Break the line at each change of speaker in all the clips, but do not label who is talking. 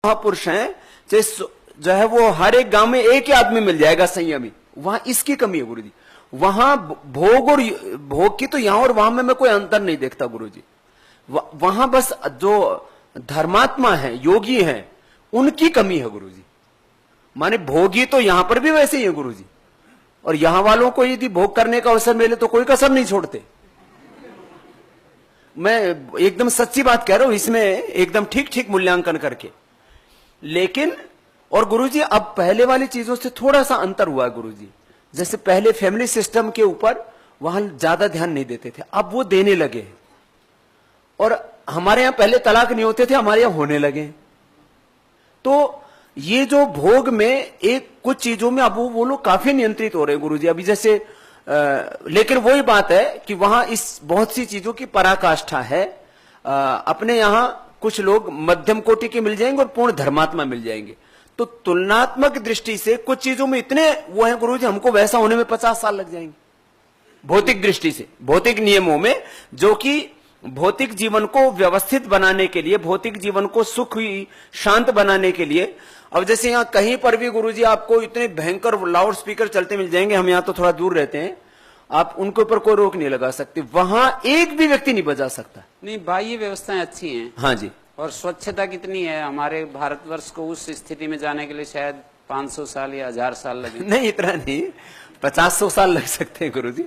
महापुरुष हैं, जो है वो हर एक गांव में एक ही आदमी मिल जाएगा संयमी, वहां इसकी कमी है गुरुजी। वहां भोग और भोग की तो यहां और वहां में मैं कोई अंतर नहीं देखता गुरुजी। वहां बस जो धर्मात्मा है, योगी है, उनकी कमी है गुरुजी। माने भोगी तो यहां पर भी वैसे ही है गुरुजी, और यहां वालों को यदि भोग करने का अवसर मिले तो कोई कसर नहीं छोड़ते। मैं एकदम सच्ची बात कह रहा हूं, इसमें एकदम ठीक ठीक मूल्यांकन करके। लेकिन और गुरुजी अब पहले वाली चीजों से थोड़ा सा अंतर हुआ है गुरुजी। जैसे पहले फैमिली सिस्टम के ऊपर वहां ज्यादा ध्यान नहीं देते थे, अब वो देने लगे। और हमारे यहां पहले तलाक नहीं होते थे, हमारे यहां होने लगे। तो ये जो भोग में एक कुछ चीजों में अब वो लोग काफी नियंत्रित हो रहे हैं गुरुजी अभी। जैसे लेकिन वही बात है कि वहां इस बहुत सी चीजों की पराकाष्ठा है। अपने यहां कुछ लोग मध्यम कोटि के मिल जाएंगे और पूर्ण धर्मात्मा मिल जाएंगे। तो तुलनात्मक दृष्टि से कुछ चीजों में इतने वो हैं गुरुजी, हमको वैसा होने में 50 साल लग जाएंगे भौतिक दृष्टि से, भौतिक नियमों में, जो कि भौतिक जीवन को व्यवस्थित बनाने के लिए, भौतिक जीवन को सुखी शांत बनाने के लिए। अब जैसे यहां कहीं पर भी गुरुजी आपको इतने भयंकर लाउड स्पीकर चलते मिल जाएंगे, हम यहां तो थोड़ा दूर रहते हैं, आप उनके ऊपर कोई रोक नहीं लगा सकते। वहां एक भी व्यक्ति नहीं बजा सकता।
नहीं, बाह्य व्यवस्थाएं अच्छी हैं।
हाँ जी।
और स्वच्छता कितनी है। हमारे भारतवर्ष को उस स्थिति में जाने के लिए शायद 500 साल या 1000 साल लगे।
नहीं, इतना नहीं, 50-100 साल लग सकते हैं गुरुजी।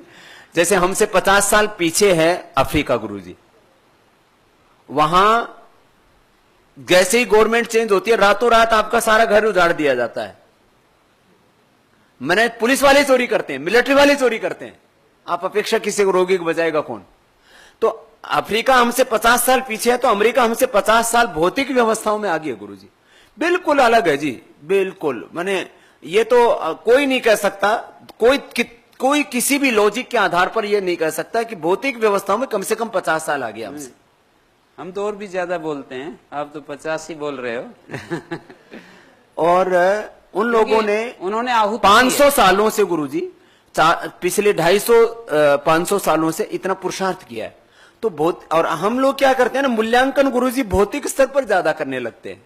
जैसे हमसे 50 साल पीछे है अफ्रीका गुरुजी। वहां जैसे ही गवर्नमेंट चेंज होती है, रातों रात आपका सारा घर उजाड़ दिया जाता है। मैंने पुलिस वाले चोरी करते हैं, मिलिट्री वाले चोरी करते हैं, आप अपेक्षा किसी को रोगी को बचाएगा कौन। तो अफ्रीका हमसे 50 साल पीछे है, तो अमेरिका हमसे 50 साल भौतिक व्यवस्थाओं में आगे है गुरुजी। बिल्कुल अलग है जी, बिल्कुल। माने ये तो कोई नहीं कह सकता, कोई किसी भी लॉजिक के आधार पर यह नहीं कह सकता कि भौतिक व्यवस्थाओं में कम से कम 50 साल आगे हमसे।
हम तो और भी ज्यादा बोलते हैं, आप तो 50 ही बोल रहे हो।
और उन लोगों ने,
उन्होंने आहुति
500 सालों से गुरुजी, पिछले 250-500 सालों से इतना पुरुषार्थ किया है। तो और हम लोग क्या करते हैं ना, मूल्यांकन गुरुजी भौतिक स्तर पर ज्यादा करने लगते हैं।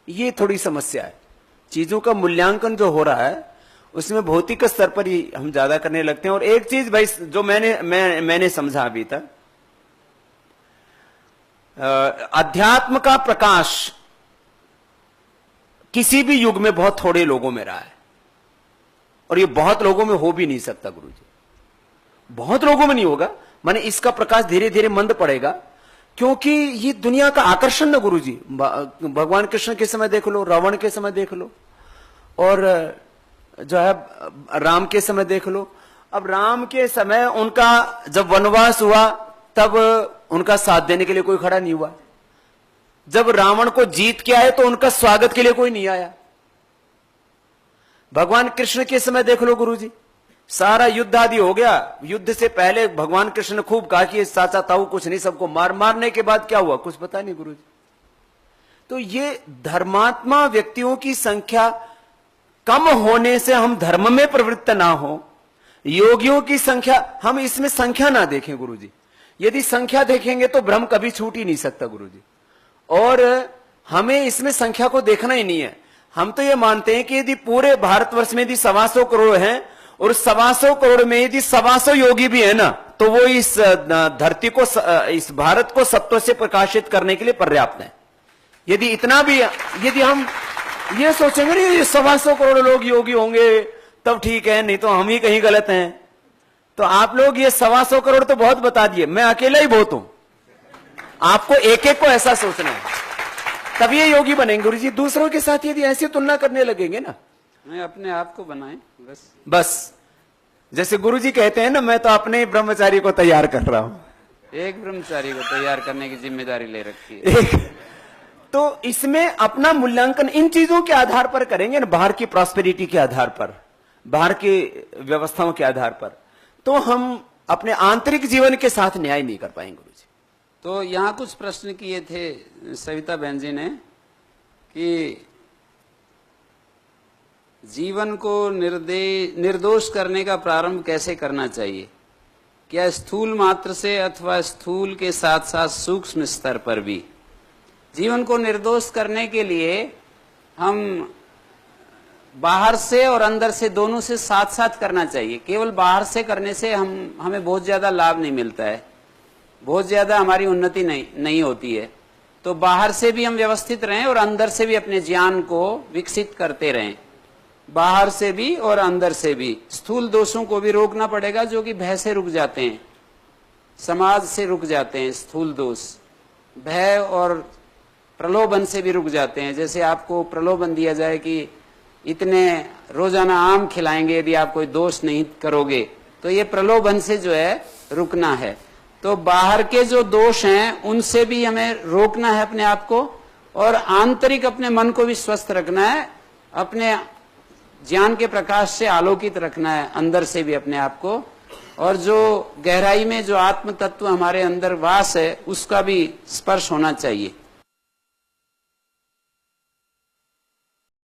ये थोड़ी समस्या है। चीजों का मूल्यांकन जो हो रहा है उसमें भौतिक स्तर पर ही हम ज्यादा करने लगते हैं। और एक चीज भाई जो मैंने समझा अभी तक, अध्यात्म का प्रकाश किसी भी युग में बहुत थोड़े लोगों में रहा है, और ये बहुत लोगों में हो भी नहीं सकता गुरुजी। बहुत लोगों में नहीं होगा, माने इसका प्रकाश धीरे धीरे मंद पड़ेगा, क्योंकि ये दुनिया का आकर्षण ना गुरुजी। भगवान कृष्ण के समय देख लो, रावण के समय देख लो, और जो है राम के समय देख लो। अब राम के समय उनका जब वनवास हुआ तब उनका साथ देने के लिए कोई खड़ा नहीं हुआ। जब रावण को जीत के आए तो उनका स्वागत के लिए कोई नहीं आया। भगवान कृष्ण के समय देख लो गुरुजी, सारा युद्ध आदि हो गया। युद्ध से पहले भगवान कृष्ण ने खूब कहा कि चाचा ताऊ कुछ नहीं, सबको मारने के बाद क्या हुआ कुछ पता नहीं गुरुजी। तो ये धर्मात्मा व्यक्तियों की संख्या कम होने से हम धर्म में प्रवृत्त ना हो, योगियों की संख्या, हम इसमें संख्या ना देखें गुरुजी। यदि संख्या देखेंगे तो भ्रम कभी छूट ही नहीं सकता गुरुजी। और हमें इसमें संख्या को देखना ही नहीं है। हम तो ये मानते हैं कि यदि पूरे भारतवर्ष में यदि 125 करोड़ हैं, और 125 करोड़ में यदि 125 योगी भी है ना, तो वो इस धरती को, इस भारत को सत्व से प्रकाशित करने के लिए पर्याप्त है। यदि इतना भी, यदि हम ये सोचेंगे ना ये 125 करोड़ लोग योगी होंगे तब ठीक है, नहीं तो हम ही कहीं गलत हैं। तो आप लोग ये 125 करोड़ तो बहुत बता दिए, मैं अकेला ही बहुत हूं। आपको एक एक को ऐसा सोचना है, तब ये योगी बनेंगे गुरुजी। दूसरों के साथ यदि ऐसी तुलना करने लगेंगे ना,
मैं अपने आप को बनाए
बस जैसे गुरुजी कहते हैं ना, मैं तो अपने ब्रह्मचारी को तैयार कर रहा हूं।
एक ब्रह्मचारी को तैयार करने की जिम्मेदारी ले रखी है।
तो इसमें अपना मूल्यांकन इन चीजों के आधार पर करेंगे ना, बाहर की प्रॉस्पेरिटी के आधार पर, बाहर की व्यवस्थाओं के आधार पर, तो हम अपने आंतरिक जीवन के साथ न्याय नहीं कर पाएंगे गुरुजी।
तो यहाँ कुछ प्रश्न किए थे सविता बहन जी ने कि जीवन को निर्दोष करने का प्रारंभ कैसे करना चाहिए, क्या स्थूल मात्र से अथवा स्थूल के साथ साथ सूक्ष्म स्तर पर भी। जीवन को निर्दोष करने के लिए हम बाहर से और अंदर से दोनों से साथ साथ करना चाहिए। केवल बाहर से करने से हमें बहुत ज्यादा लाभ नहीं मिलता है, बहुत ज्यादा हमारी उन्नति नहीं होती है। तो बाहर से भी हम व्यवस्थित रहें और अंदर से भी अपने ज्ञान को विकसित करते रहें, बाहर से भी और अंदर से भी। स्थूल दोषों को भी रोकना पड़ेगा जो कि भय से रुक जाते हैं, समाज से रुक जाते हैं। स्थूल दोष भय और प्रलोभन से भी रुक जाते हैं। जैसे आपको प्रलोभन दिया जाए कि इतने रोजाना आम खिलाएंगे यदि आप कोई दोष नहीं करोगे, तो ये प्रलोभन से जो है रुकना है। तो बाहर के जो दोष हैं उनसे भी हमें रोकना है अपने आप को, और आंतरिक अपने मन को भी स्वस्थ रखना है, अपने ज्ञान के प्रकाश से आलोकित रखना है अंदर से भी अपने आप को, और जो गहराई में जो आत्म तत्व हमारे अंदर वास है उसका भी स्पर्श होना चाहिए।